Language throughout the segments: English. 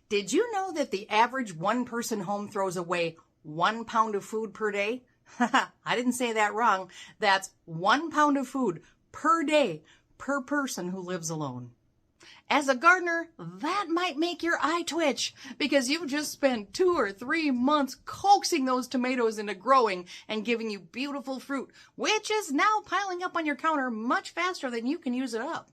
Did you know that the average one-person home throws away 1 pound of food per day? I didn't say that wrong. That's 1 pound of food per day per person who lives alone. As a gardener, that might make your eye twitch because you've just spent 2 or 3 months coaxing those tomatoes into growing and giving you beautiful fruit, which is now piling up on your counter much faster than you can use it up.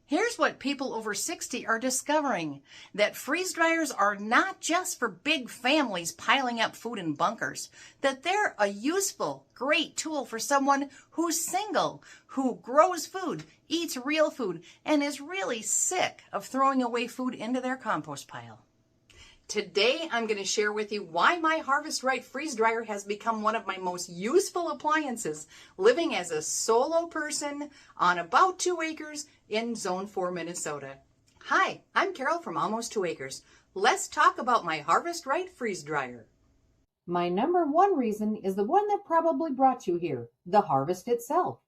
Here's what people over 60 are discovering, that freeze dryers are not just for big families piling up food in bunkers, that they're a useful, great tool for someone who's single, who grows food, eats real food, and is really sick of throwing away food into their compost pile. Today, I'm going to share with you why my Harvest Right freeze dryer has become one of my most useful appliances, living as a solo person on about 2 acres in Zone 4, Minnesota. Hi, I'm Carol from Almost 2 Acres. Let's talk about my Harvest Right freeze dryer. My number one reason is the one that probably brought you here, the harvest itself.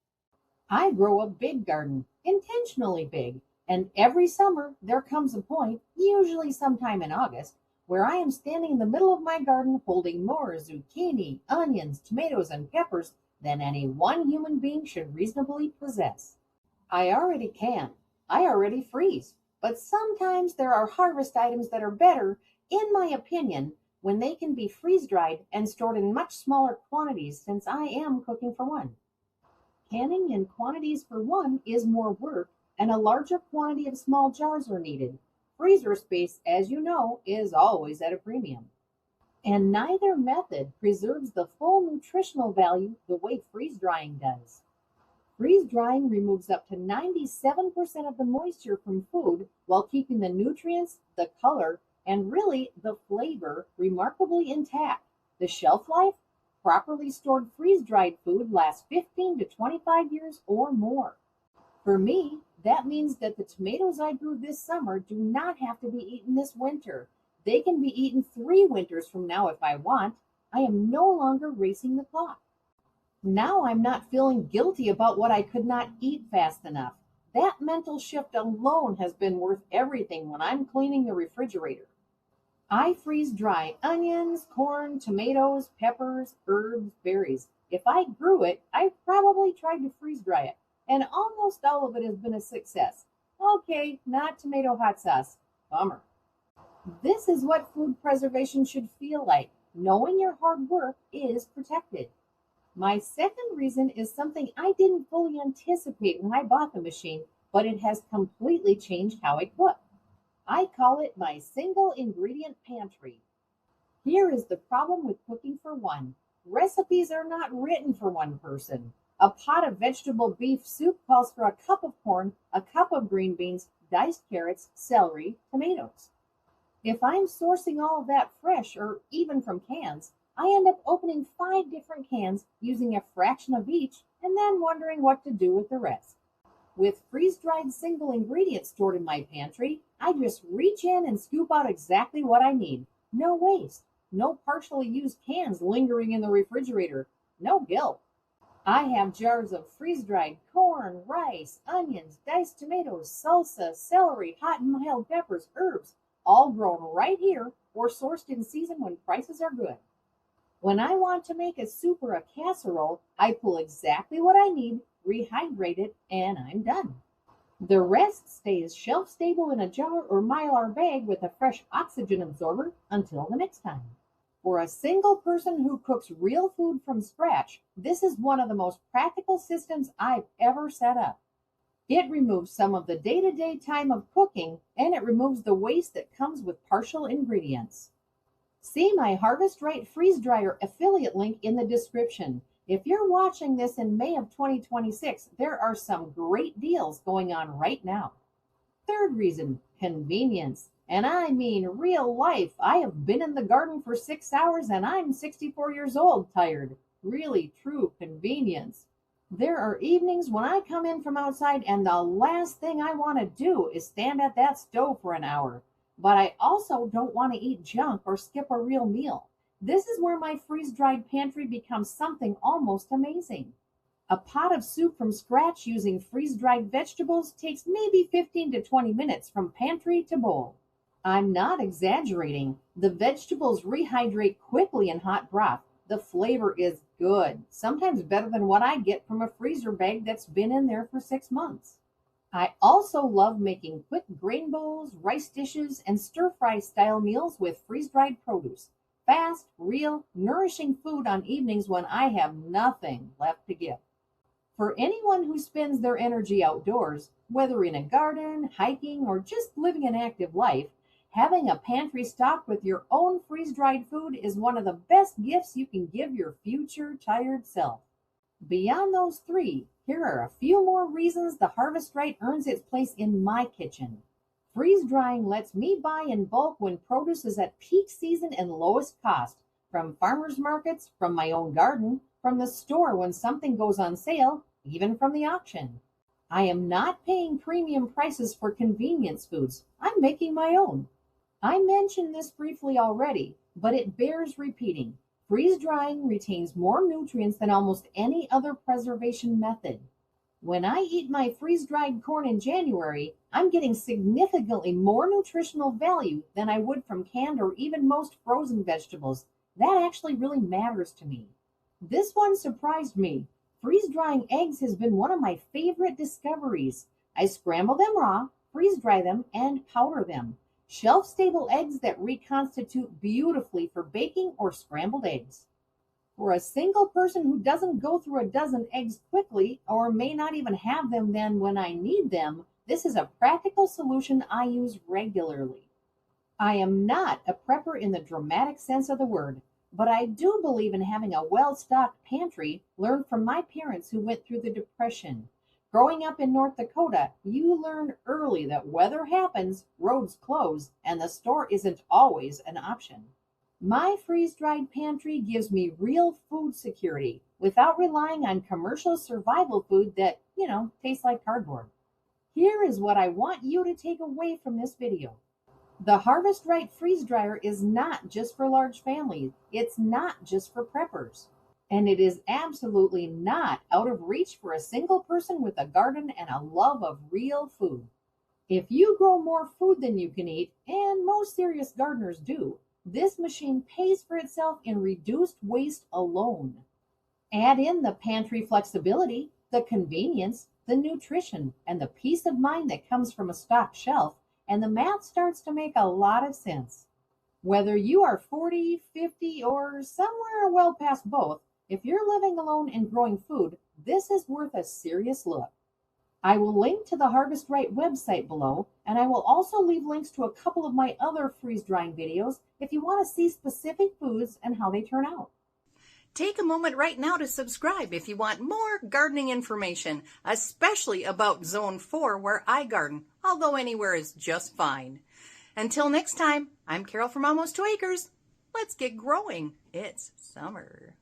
I grow a big garden, intentionally big, and every summer there comes a point, usually sometime in August, where I am standing in the middle of my garden holding more zucchini, onions, tomatoes, and peppers than any one human being should reasonably possess. I already freeze, but sometimes there are harvest items that are better, in my opinion, when they can be freeze-dried and stored in much smaller quantities, since I am cooking for one. Canning in quantities for one is more work, and a larger quantity of small jars are needed. Freezer space, as you know, is always at a premium. And neither method preserves the full nutritional value the way freeze drying does. Freeze drying removes up to 97% of the moisture from food while keeping the nutrients, the color, and really the flavor remarkably intact. The shelf life? Properly stored freeze-dried food lasts 15 to 25 years or more. For me, that means that the tomatoes I grew this summer do not have to be eaten this winter. They can be eaten 3 winters from now if I want. I am no longer racing the clock. Now I'm not feeling guilty about what I could not eat fast enough. That mental shift alone has been worth everything when I'm cleaning the refrigerator. I freeze dry onions, corn, tomatoes, peppers, herbs, berries. If I grew it, I probably tried to freeze dry it, and almost all of it has been a success. Okay, not tomato hot sauce. Bummer. This is what food preservation should feel like. Knowing your hard work is protected. My second reason is something I didn't fully anticipate when I bought the machine, but it has completely changed how I cook. I call it my single ingredient pantry. Here is the problem with cooking for one. Recipes are not written for one person. A pot of vegetable beef soup calls for a cup of corn, a cup of green beans, diced carrots, celery, tomatoes. If I'm sourcing all of that fresh or even from cans, I end up opening 5 different cans, using a fraction of each, and then wondering what to do with the rest. With freeze-dried single ingredients stored in my pantry, I just reach in and scoop out exactly what I need. No waste. No partially used cans lingering in the refrigerator. No guilt. I have jars of freeze-dried corn, rice, onions, diced tomatoes, salsa, celery, hot and mild peppers, herbs, all grown right here or sourced in season when prices are good. When I want to make a soup or a casserole, I pull exactly what I need, rehydrate it, and I'm done. The rest stays shelf-stable in a jar or Mylar bag with a fresh oxygen absorber until the next time. For a single person who cooks real food from scratch, this is one of the most practical systems I've ever set up. It removes some of the day-to-day time of cooking, and it removes the waste that comes with partial ingredients. See my Harvest Right freeze dryer affiliate link in the description. If you're watching this in May of 2026, there are some great deals going on right now. Third reason, convenience. And I mean real life. I have been in the garden for 6 hours and I'm 64 years old, tired. Really true convenience. There are evenings when I come in from outside and the last thing I want to do is stand at that stove for an hour. But I also don't want to eat junk or skip a real meal. This is where my freeze-dried pantry becomes something almost amazing. A pot of soup from scratch using freeze-dried vegetables takes maybe 15 to 20 minutes from pantry to bowl. I'm not exaggerating. The vegetables rehydrate quickly in hot broth. The flavor is good, sometimes better than what I get from a freezer bag that's been in there for 6 months. I also love making quick grain bowls, rice dishes, and stir-fry style meals with freeze-dried produce. Fast, real, nourishing food on evenings when I have nothing left to give. For anyone who spends their energy outdoors, whether in a garden, hiking, or just living an active life, having a pantry stocked with your own freeze-dried food is one of the best gifts you can give your future tired self. Beyond those three, here are a few more reasons the Harvest Right earns its place in my kitchen. Freeze drying lets me buy in bulk when produce is at peak season and lowest cost, from farmers markets, from my own garden, from the store when something goes on sale, even from the auction. I am not paying premium prices for convenience foods. I'm making my own. I mentioned this briefly already, but it bears repeating. Freeze drying retains more nutrients than almost any other preservation method. When I eat my freeze dried corn in January, I'm getting significantly more nutritional value than I would from canned or even most frozen vegetables. That actually really matters to me. This one surprised me. Freeze drying eggs has been one of my favorite discoveries. I scramble them raw, freeze dry them, and powder them. Shelf-stable eggs that reconstitute beautifully for baking or scrambled eggs. For a single person who doesn't go through a dozen eggs quickly or may not even have them then when I need them, this is a practical solution I use regularly. I am not a prepper in the dramatic sense of the word, but I do believe in having a well-stocked pantry learned from my parents who went through the Depression. Growing up in North Dakota, you learn early that weather happens, roads close, and the store isn't always an option. My freeze-dried pantry gives me real food security without relying on commercial survival food that, tastes like cardboard. Here is what I want you to take away from this video. The Harvest Right freeze dryer is not just for large families. It's not just for preppers. And it is absolutely not out of reach for a single person with a garden and a love of real food. If you grow more food than you can eat, and most serious gardeners do, this machine pays for itself in reduced waste alone. Add in the pantry flexibility, the convenience, the nutrition, and the peace of mind that comes from a stocked shelf, and the math starts to make a lot of sense. Whether you are 40, 50, or somewhere well past both, if you're living alone and growing food, this is worth a serious look. I will link to the Harvest Right website below, and I will also leave links to a couple of my other freeze drying videos if you want to see specific foods and how they turn out. Take a moment right now to subscribe if you want more gardening information, especially about Zone 4 where I garden, although anywhere is just fine. Until next time, I'm Carol from Almost 2 Acres. Let's get growing. It's summer.